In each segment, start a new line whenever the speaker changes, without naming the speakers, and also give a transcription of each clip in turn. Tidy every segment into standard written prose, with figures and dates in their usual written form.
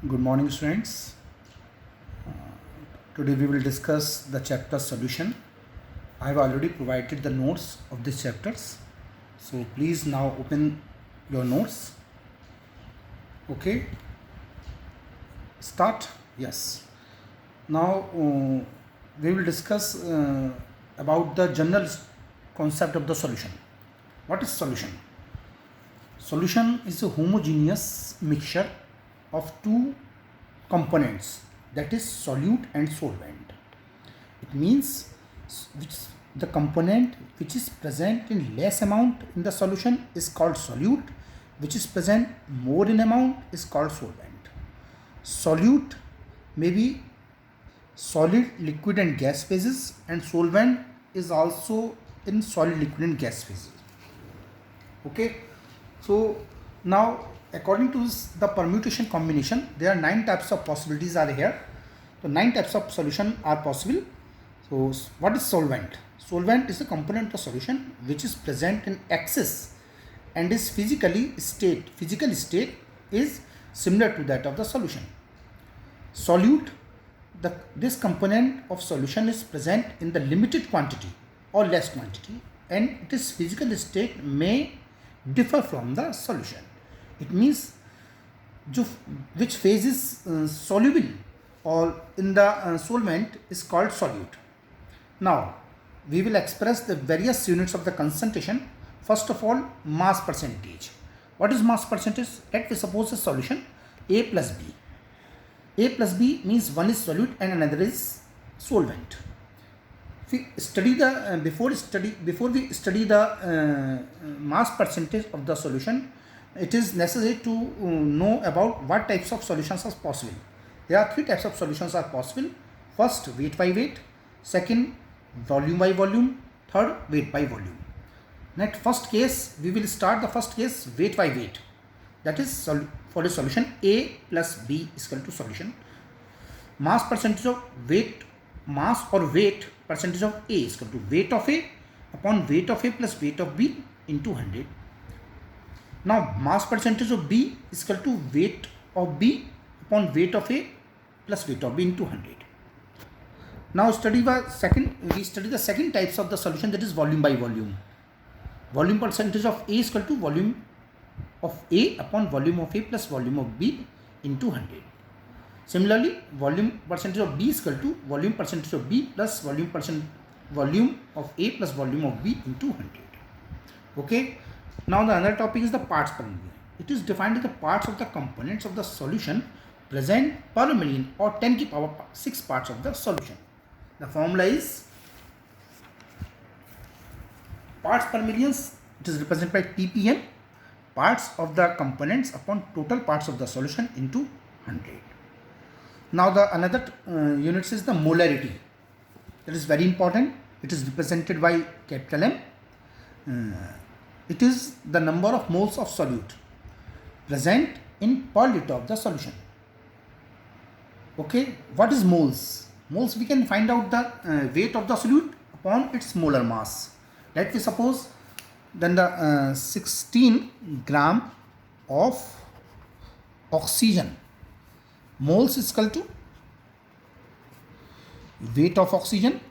Good morning, students. Today we will discuss the chapter solution. I have already provided the notes of these chapters. So please now open your notes. Okay. Start. Yes. Now we will discuss about the general concept of the solution. What is solution? Solution is a homogeneous mixture of two components, that is solute and solvent. It means which the component which is present in less amount in the solution is called solute, which is present more in amount is called solvent. Solute may be solid, liquid and gas phases, and solvent is also in solid, liquid and gas phases. Okay. So now according to the permutation combination, there are 9 types of possibilities are here. So 9 types of solution are possible. So what is solvent? Solvent is a component of solution which is present in excess and is physical state is similar to that of the solution. Solute, this component of solution is present in the limited quantity or less quantity, and its physical state may differ from the solution. It means which phase is soluble or in the solvent is called solute. Now we will express the various units of the concentration. First of all, mass percentage. What is mass percentage? Let me suppose a solution A plus B. A plus B means one is solute and another is solvent. We study the before we study the mass percentage of the solution, it is necessary to know about what types of solutions are possible. There are 3 types of solutions are possible. First, weight by weight. Second, volume by volume. Third, weight by volume. Next, first case, we will start the first case, weight by weight. That is for the solution A plus B is equal to solution. Mass percentage of weight, mass or weight percentage of A is equal to weight of A upon weight of A plus weight of B into 100. Now mass percentage of B is equal to weight of B upon weight of A plus weight of B into 100. Now we study the second types of the solution, that is volume by volume. Volume percentage of A is equal to volume of A upon volume of A plus volume of B into 100. Similarly, volume percentage of B is equal to volume percentage of B plus volume of A plus volume of B into 100. Okay. Now the another topic is the parts per million. It is defined as the parts of the components of the solution present per million or 10 to the power 6 parts of the solution. The formula is parts per million. It is represented by ppm, parts of the components upon total parts of the solution into 100. Now the another units is the molarity. That is very important. It is represented by capital M. It is the number of moles of solute present in per liter of the solution. Okay, what is moles? Moles, we can find out the weight of the solute upon its molar mass. Let me suppose then the 16 gram of oxygen, moles is equal to weight of oxygen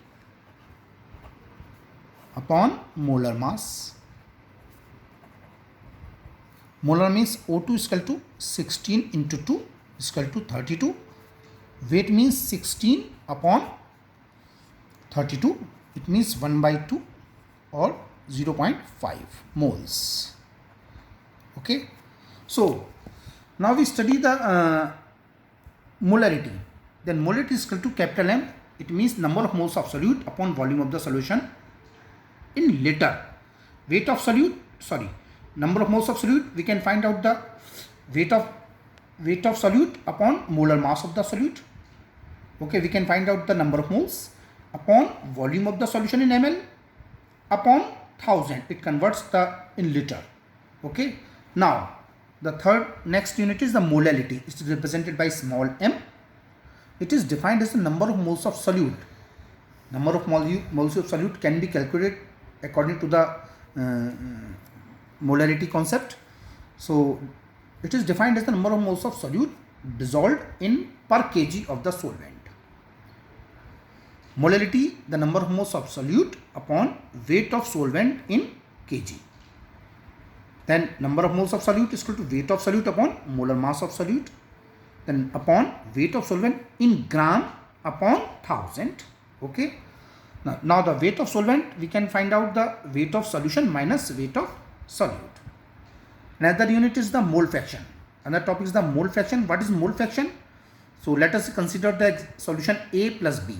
upon molar mass. Molar means O2 is equal to 16 into 2 is equal to 32. Weight means 16 upon 32. It means 1 by 2 or 0.5 moles. Okay. So now we study the molarity. Then molarity is equal to capital M. It means number of moles of solute upon volume of the solution in liter. Weight of solute, number of moles of solute, we can find out the weight of solute upon molar mass of the solute. Okay, we can find out the number of moles upon volume of the solution in ml upon 1000. It converts the in liter. Okay. Now the third next unit is the molality. It is represented by small m. It is defined as the number of moles of solute. Number of moles of solute can be calculated according to the molarity concept. So it is defined as the number of moles of solute dissolved in per kg of the solvent. Molality, the number of moles of solute upon weight of solvent in kg. Then number of moles of solute is equal to weight of solute upon molar mass of solute. Then upon weight of solvent in gram upon 1000. Okay. Now the weight of solvent, we can find out the weight of solution minus weight of solute. Another unit is the mole fraction. Another topic is the mole fraction. What is mole fraction? So let us consider the solution A plus B.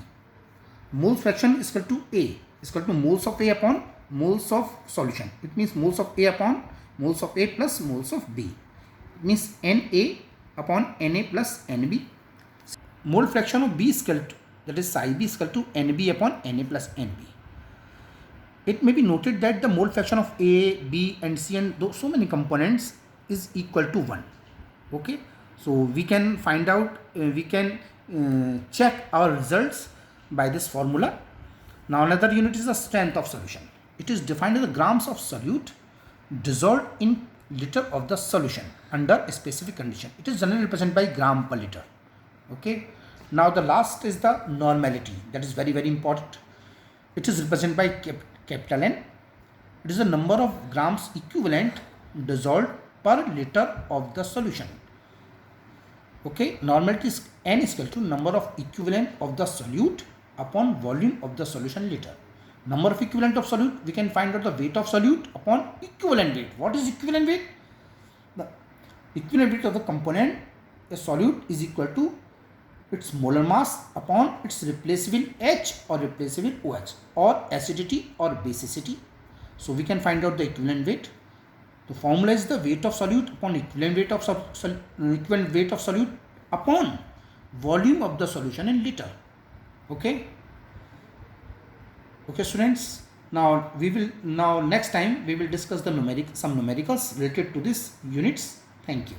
Mole fraction is equal to A is equal to moles of A upon moles of solution. It means moles of A upon moles of A plus moles of B. It means Na upon Na plus Nb. Mole fraction of B is equal to, that is psi B is equal to Nb upon Na plus Nb. It may be noted that the mole fraction of A, B and C and so many components is equal to 1. Okay. So we can find out, we can check our results by this formula. Now another unit is the strength of solution. It is defined as the grams of solute dissolved in liter of the solution under a specific condition. It is generally represented by gram per liter. Okay. Now the last is the normality. That is very, very important. It is represented by capital N. It is the number of grams equivalent dissolved per liter of the solution. Okay. Normality is N is equal to number of equivalent of the solute upon volume of the solution liter. Number of equivalent of solute, we can find out the weight of solute upon equivalent weight. What is equivalent weight? The equivalent weight of the component, a solute, is equal to its molar mass upon its replaceable H or replaceable OH, or acidity or basicity. So we can find out the equivalent weight. The formula is the weight of solute upon equivalent weight of solute upon volume of the solution in liter. Okay. Okay, students. Now next time we will discuss the some numericals related to these units. Thank you.